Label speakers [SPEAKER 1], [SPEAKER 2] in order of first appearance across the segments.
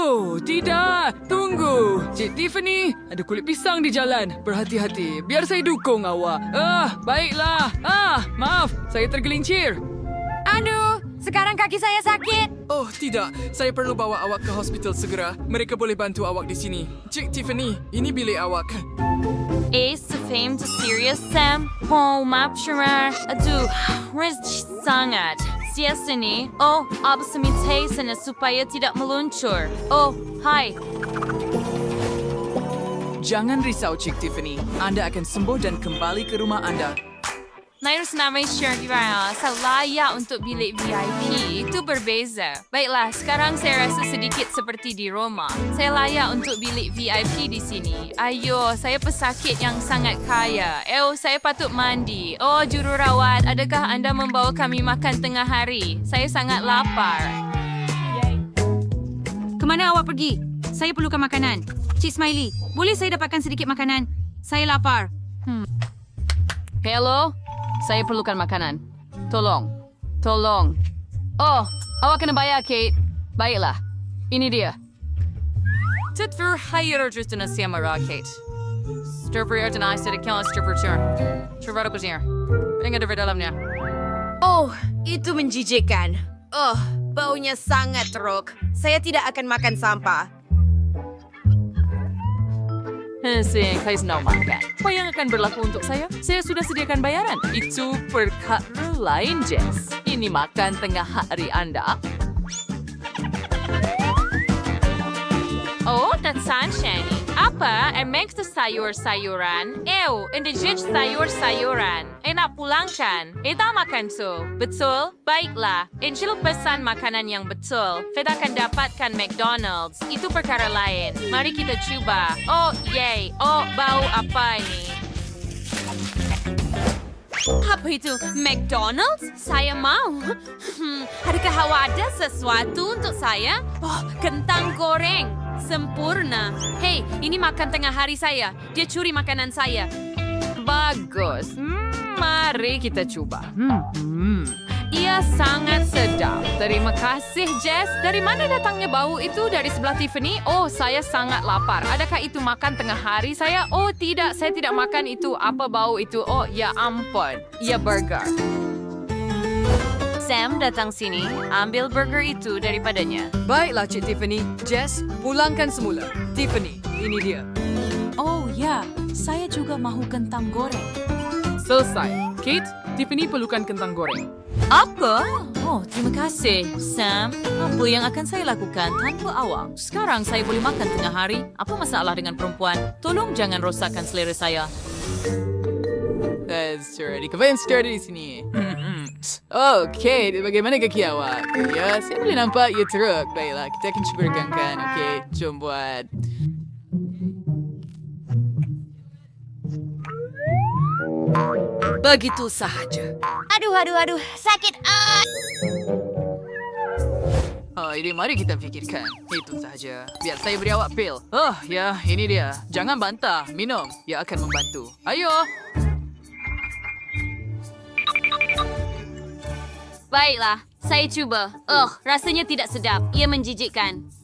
[SPEAKER 1] Oh, tidak. Tunggu. Cik Tiffany, ada kulit pisang di jalan. Berhati-hati. Biar saya dukung awak. Baiklah. Maaf. Saya tergelincir.
[SPEAKER 2] Aduh, sekarang kaki saya sakit.
[SPEAKER 1] Oh, tidak. Saya perlu bawa awak ke hospital segera. Mereka boleh bantu awak di sini. Cik Tiffany, ini bilik awak.
[SPEAKER 2] Ace fame to serious Sam. Oh, maaf Shara. Aduh, rezeki sangat. Siasa ni, abis minta sana supaya tidak meluncur. Oh, hai.
[SPEAKER 1] Jangan risau, Cik Tiffany. Anda akan sembuh dan kembali ke rumah anda.
[SPEAKER 2] Nairus namanya Shara. Saya layak untuk bilik VIP. Itu berbeza. Baiklah, sekarang saya rasa sedikit seperti di Roma. Saya layak untuk bilik VIP di sini. Ayo, saya pesakit yang sangat kaya. Saya patut mandi. Oh, jururawat, adakah anda membawa kami makan tengah hari? Saya sangat lapar.
[SPEAKER 3] Kemana awak pergi? Saya perlukan makanan. Cik Smiley, boleh saya dapatkan sedikit makanan? Saya lapar.
[SPEAKER 2] Hello? Saya perlukan makanan. Tolong. Oh, awak kena bayar, Kate. Baiklah. Ini dia. Terhayar just na siya Kate. Stir-fryer dan ice sedikit stir-fryer. Stir-fryer ko siya. Pengen ada dalamnya.
[SPEAKER 4] Oh, itu menjijikkan. Oh, baunya sangat teruk. Saya tidak akan makan sampah.
[SPEAKER 2] Saya nak makan. Apa yang akan berlaku untuk saya? Saya sudah sediakan bayaran. Itu perkara lain, Jess. Ini makan tengah hari anda. Oh, that's sunshine. Apa? Make to sayur-sayuran? Indulge sayur-sayuran. Nak pulangkan? Tak makan tu. Betul? Baiklah. Angel pesan makanan yang betul. Kita akan dapatkan McDonald's. Itu perkara lain. Mari kita cuba. Oh, yay. Oh, bau apa ini? Apa itu? McDonald's? Saya mau. Adakah awak ada sesuatu untuk saya? Oh, kentang goreng. Sempurna. Hei, ini makan tengah hari saya. Dia curi makanan saya. Bagus. Mari kita coba. Ia sangat sedap. Terima kasih, Jess. Dari mana datangnya bau itu? Dari sebelah Tiffany? Oh, saya sangat lapar. Adakah itu makan tengah hari saya? Oh, tidak. Saya tidak makan itu. Apa bau itu? Oh, ya ampun. Ya burger. Sam datang sini, ambil burger itu daripadanya.
[SPEAKER 1] Baiklah, Cik Tiffany. Jess, pulangkan semula. Tiffany, ini dia.
[SPEAKER 3] Oh ya, saya juga mahu kentang goreng.
[SPEAKER 1] Selesai. Kate, Tiffany perlukan kentang goreng.
[SPEAKER 2] Apa? Oh, terima kasih, Sam. Apa yang akan saya lakukan tanpa awak? Sekarang saya boleh makan tengah hari. Apa masalah dengan perempuan? Tolong jangan rosakkan selera saya.
[SPEAKER 1] Sturdy. Kau sturdy di sini. Okay, bagaimana kaki awak? Ya, saya boleh nampak ia teruk. Baiklah, kita akan cuba regangkan. Okay, jom buat. Begitu sahaja.
[SPEAKER 4] Aduh, sakit.
[SPEAKER 1] Oh, ini mari kita fikirkan. Itu sahaja. Biar saya beri awak pil. Oh, ya, ini dia. Jangan bantah. Minum. Ia akan membantu. Ayo.
[SPEAKER 2] Baiklah, saya cuba. Rasanya tidak sedap. Ia menjijikkan.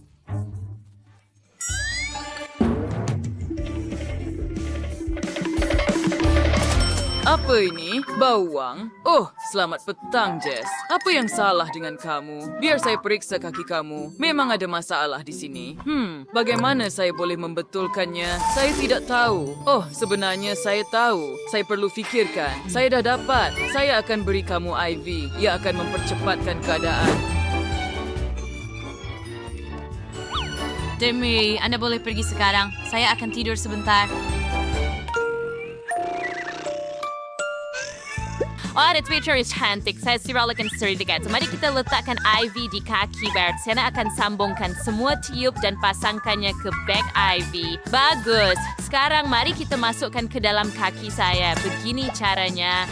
[SPEAKER 1] Apa ini? Bawang? Oh, selamat petang, Jess. Apa yang salah dengan kamu? Biar saya periksa kaki kamu. Memang ada masalah di sini. Bagaimana saya boleh membetulkannya? Saya tidak tahu. Oh, sebenarnya saya tahu. Saya perlu fikirkan. Saya dah dapat. Saya akan beri kamu IV. Ia akan mempercepatkan keadaan.
[SPEAKER 3] Demi, Anda boleh pergi sekarang. Saya akan tidur sebentar.
[SPEAKER 2] Oh, the Twitter is cantik. Saya siralakan sedikit. Mari kita letakkan IV di kaki Bert. Saya akan sambungkan semua tiup dan pasangkannya ke bag IV. Bagus. Sekarang mari kita masukkan ke dalam kaki saya. Begini caranya.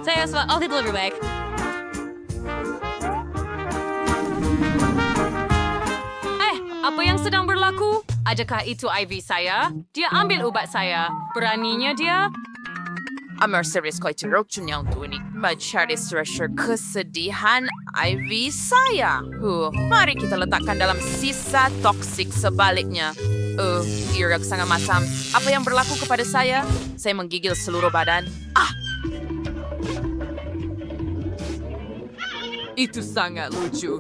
[SPEAKER 2] Saya suka. Oh, itu lebih baik. Apa yang sedang berlaku? Adakah itu IV saya? Dia ambil ubat saya. Beraninya dia? Amar serius kau ceruk cunyang tu ini. Mencari treasure kesedihan Ivy saya. Mari kita letakkan dalam sisa toksik sebaliknya. Irak sangat masam. Apa yang berlaku kepada saya? Saya menggigil seluruh badan.
[SPEAKER 1] Itu sangat lucu.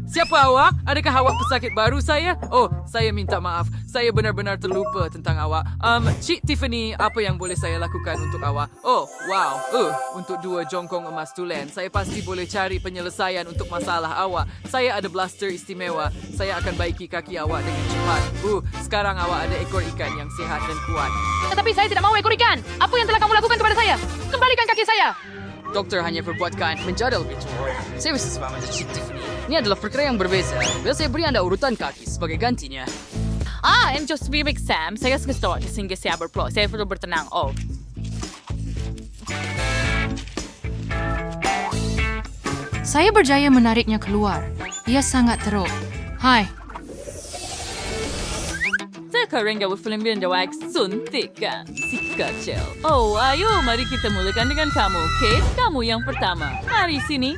[SPEAKER 1] Siapa awak? Adakah awak pesakit baru saya? Oh, saya minta maaf. Saya benar-benar terlupa tentang awak. Cik Tiffany, apa yang boleh saya lakukan untuk awak? Oh, wow. Untuk 2 jongkong emas tulen, saya pasti boleh cari penyelesaian untuk masalah awak. Saya ada blaster istimewa. Saya akan baiki kaki awak dengan cepat. Sekarang awak ada ekor ikan yang sihat dan kuat.
[SPEAKER 3] Tetapi saya tidak mau ekor ikan. Apa yang telah kamu lakukan kepada saya? Kembalikan kaki saya.
[SPEAKER 1] Dokter hanya berbuatkan menjadi lebih tua. Saya bisa sepaham dengan Cik Tiffany. Ini adalah perkara yang berbeza. Biar saya beri anda urutan kaki sebagai gantinya.
[SPEAKER 2] I'm just big Sam. Saya sekestoak sehingga saya berplot. Saya perlu bertenang.
[SPEAKER 3] Saya berjaya menariknya keluar. Ia sangat teruk. Hai,
[SPEAKER 2] Sekarang gawe film jawab suntikan si kecil. Ayo mari kita mulakan dengan kamu, Kate. Kamu yang pertama. Mari sini.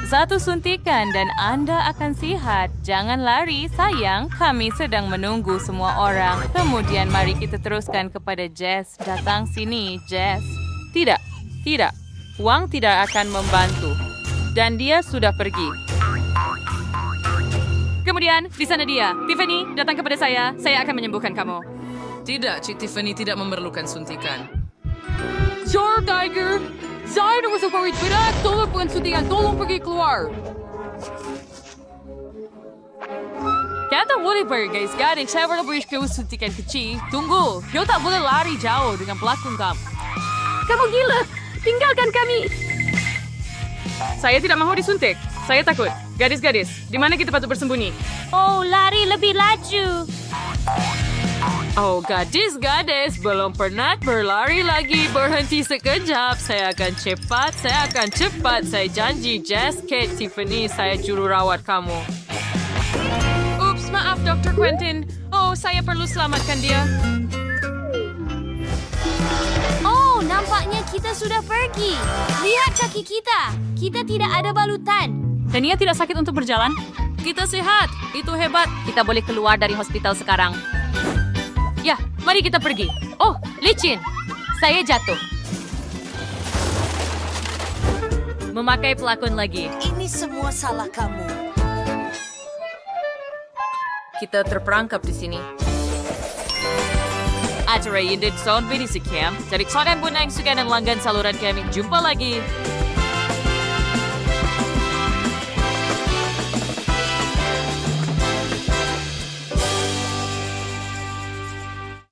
[SPEAKER 2] 1 suntikan dan Anda akan sihat. Jangan lari, sayang. Kami sedang menunggu semua orang. Kemudian mari kita teruskan kepada Jess. Datang sini, Jess. Tidak. Wang tidak akan membantu. Dan dia sudah pergi.
[SPEAKER 3] kemudian di sana dia. Tiffany, datang kepada saya. Saya akan menyembuhkan kamu.
[SPEAKER 1] Tidak, Cik Tiffany tidak memerlukan suntikan.
[SPEAKER 3] Sure, Tiger. Saya dah masuk parit berat. Tolong bukan suntikan. Tolong pergi keluar.
[SPEAKER 2] Kata boleh pergi, guys. Gading, saya pernah beri kau suntikan kecil. Tunggu, kau tak boleh lari jauh dengan pelakon kamu.
[SPEAKER 3] Kamu gila. Tinggalkan kami.
[SPEAKER 1] Saya tidak mahu disuntik. Saya takut. Gadis-gadis, di mana kita patut bersembunyi?
[SPEAKER 2] Oh, lari lebih laju. Oh, gadis-gadis, belum pernah berlari lagi. Berhenti sekejap. Saya akan cepat. Saya janji, Jess, Kate, Tiffany, saya jururawat kamu. Ups, maaf, Dr. Quentin. Oh, saya perlu selamatkan dia.
[SPEAKER 5] Oh, nampaknya kita sudah pergi. Lihat kaki kita. Kita tidak ada balutan.
[SPEAKER 3] Dan ia tidak sakit untuk berjalan?
[SPEAKER 2] Kita sehat. Itu hebat.
[SPEAKER 3] Kita boleh keluar dari hospital sekarang. Ya, mari kita pergi. Oh, licin. Saya jatuh.
[SPEAKER 2] Memakai pelakon lagi.
[SPEAKER 5] Ini semua salah kamu.
[SPEAKER 2] Kita terperangkap di sini. Acara ini sound video sekian. Jadi kalian pun yang suka dan langgan saluran kami. Jumpa lagi.